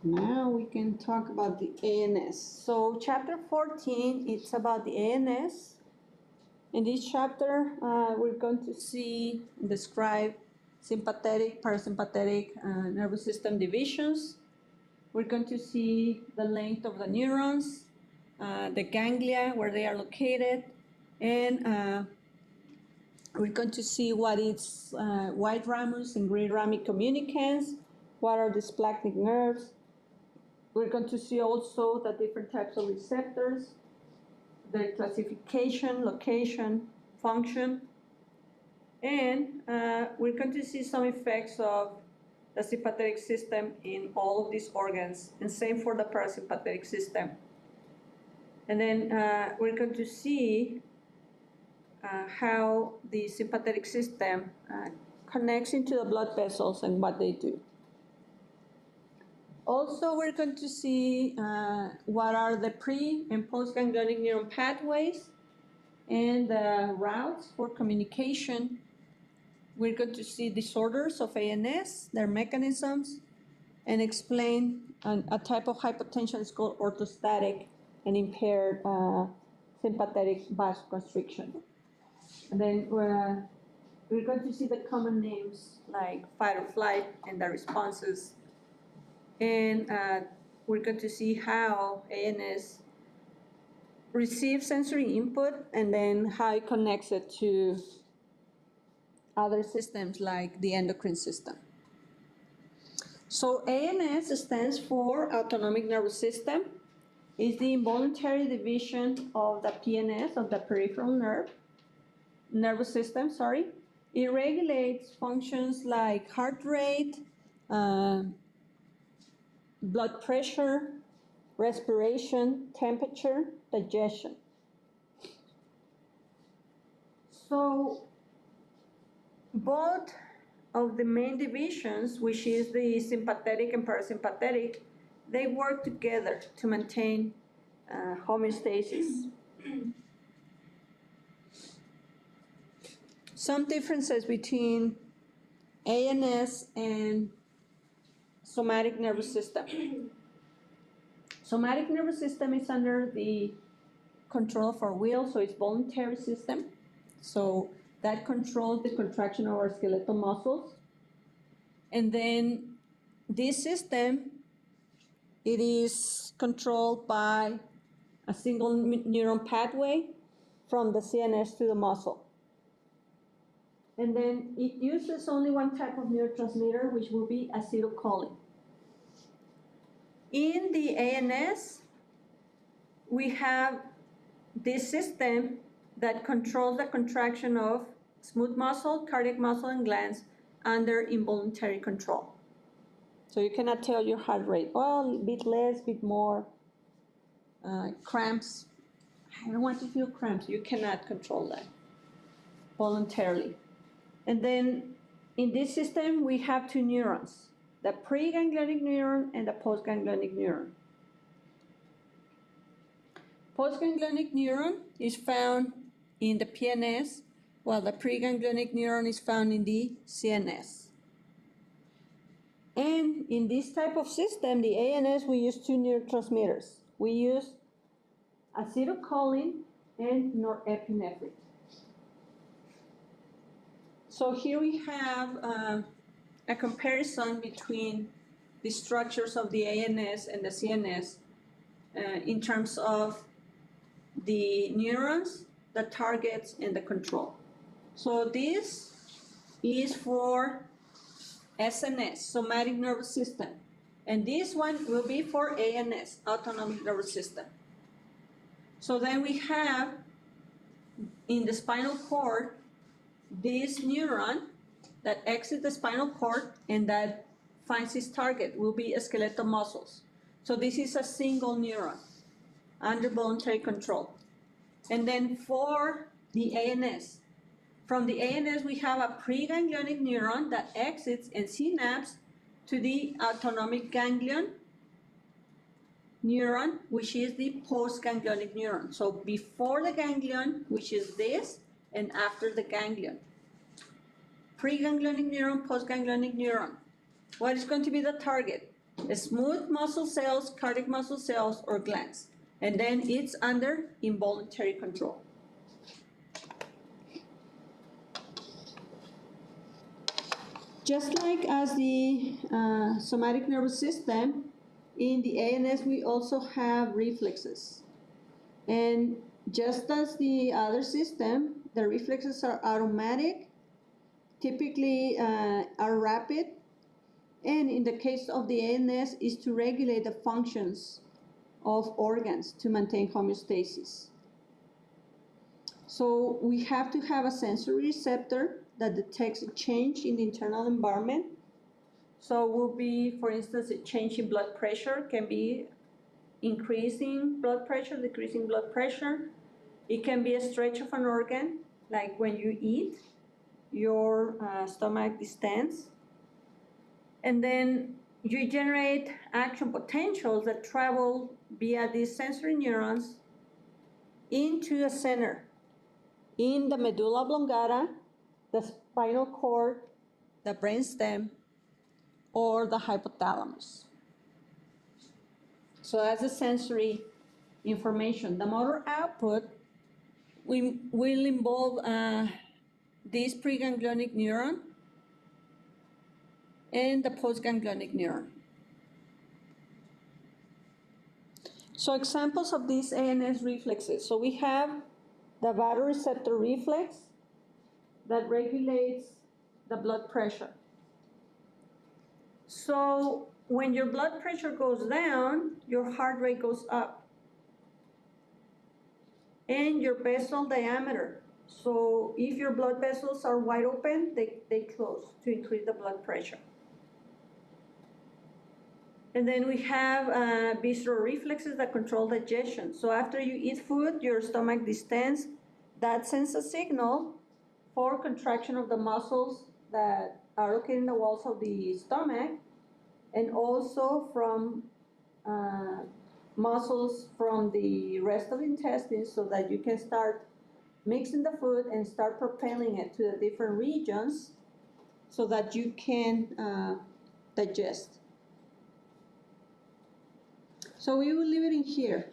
Now we can talk about the ANS. So chapter 14, it's about the ANS. In this chapter, we're going to see, describe sympathetic, parasympathetic nervous system divisions. We're going to see the length of the neurons, the ganglia, where they are located, and we're going to see what is white ramus and gray rami communicants, what are the splanchnic nerves. We're going to see also the different types of receptors, their classification, location, function, and we're going to see some effects of the sympathetic system in all of these organs, and same for the parasympathetic system. And then we're going to see how the sympathetic system connects into the blood vessels and what they do. Also, we're going to see what are the pre- and post-ganglionic neuron pathways and the routes for communication. We're going to see disorders of ANS, their mechanisms, and explain a type of hypotension is called orthostatic and impaired sympathetic vasoconstriction. And then we're going to see the common names like fight or flight and the responses. And we're going to see how ANS receives sensory input and then how it connects it to other systems like the endocrine system. So ANS stands for Autonomic Nervous System. It's the involuntary division of the PNS, of the peripheral nervous system. It regulates functions like heart rate, blood pressure, respiration, temperature, digestion. So both of the main divisions, which is the sympathetic and parasympathetic, they work together to maintain homeostasis. Some differences between ANS and somatic nervous system. Somatic nervous system is under the control of our will, so it's voluntary system. So that controls the contraction of our skeletal muscles. And then this system, it is controlled by a single neuron pathway from the CNS to the muscle. And then it uses only one type of neurotransmitter, which will be acetylcholine. In the ANS, we have this system that controls the contraction of smooth muscle, cardiac muscle, and glands under involuntary control. So you cannot tell your heart rate, well, a bit less, a bit more. Cramps, I don't want to feel cramps. You cannot control that voluntarily. And then in this system, we have two neurons, the preganglionic neuron and the postganglionic neuron. Postganglionic neuron is found in the PNS, while the preganglionic neuron is found in the CNS. And in this type of system, the ANS, we use two neurotransmitters. We use acetylcholine and norepinephrine. So here we have a comparison between the structures of the ANS and the CNS in terms of the neurons, the targets, and the control. So this is for SNS, somatic nervous system. And this one will be for ANS, autonomic nervous system. So then we have in the spinal cord this neuron that exits the spinal cord and that finds its target will be skeletal muscles. So this is a single neuron under voluntary control. And then for the ANS, from the ANS we have a preganglionic neuron that exits and synapses to the autonomic ganglion neuron, which is the postganglionic neuron. So before the ganglion, which is this, and after the ganglion. Preganglionic neuron, postganglionic neuron. What is going to be the target? smooth muscle cells, cardiac muscle cells, or glands. And then it's under involuntary control. Just like as the somatic nervous system, in the ANS we also have reflexes. And just as the other system, the reflexes are automatic, typically are rapid, and in the case of the ANS is to regulate the functions of organs to maintain homeostasis. So we have to have a sensory receptor that detects a change in the internal environment. So will be, for instance, a change in blood pressure can be increasing blood pressure, decreasing blood pressure. It can be a stretch of an organ, like when you eat, your stomach distends. And then you generate action potentials that travel via these sensory neurons into a center in the medulla oblongata, the spinal cord, the brainstem, or the hypothalamus. So that's the sensory information. The motor output will involve this preganglionic neuron and the postganglionic neuron. So examples of these ANS reflexes. So we have the vasoreceptor reflex that regulates the blood pressure. So when your blood pressure goes down, your heart rate goes up. And your vessel diameter. So if your blood vessels are wide open, they close to increase the blood pressure. And then we have visceral reflexes that control digestion. So after you eat food, your stomach distends. That sends a signal for contraction of the muscles that are located in the walls of the stomach, and also from muscles from the rest of the intestines, so that you can start mixing the food and start propelling it to the different regions so that you can digest. So we will leave it in here.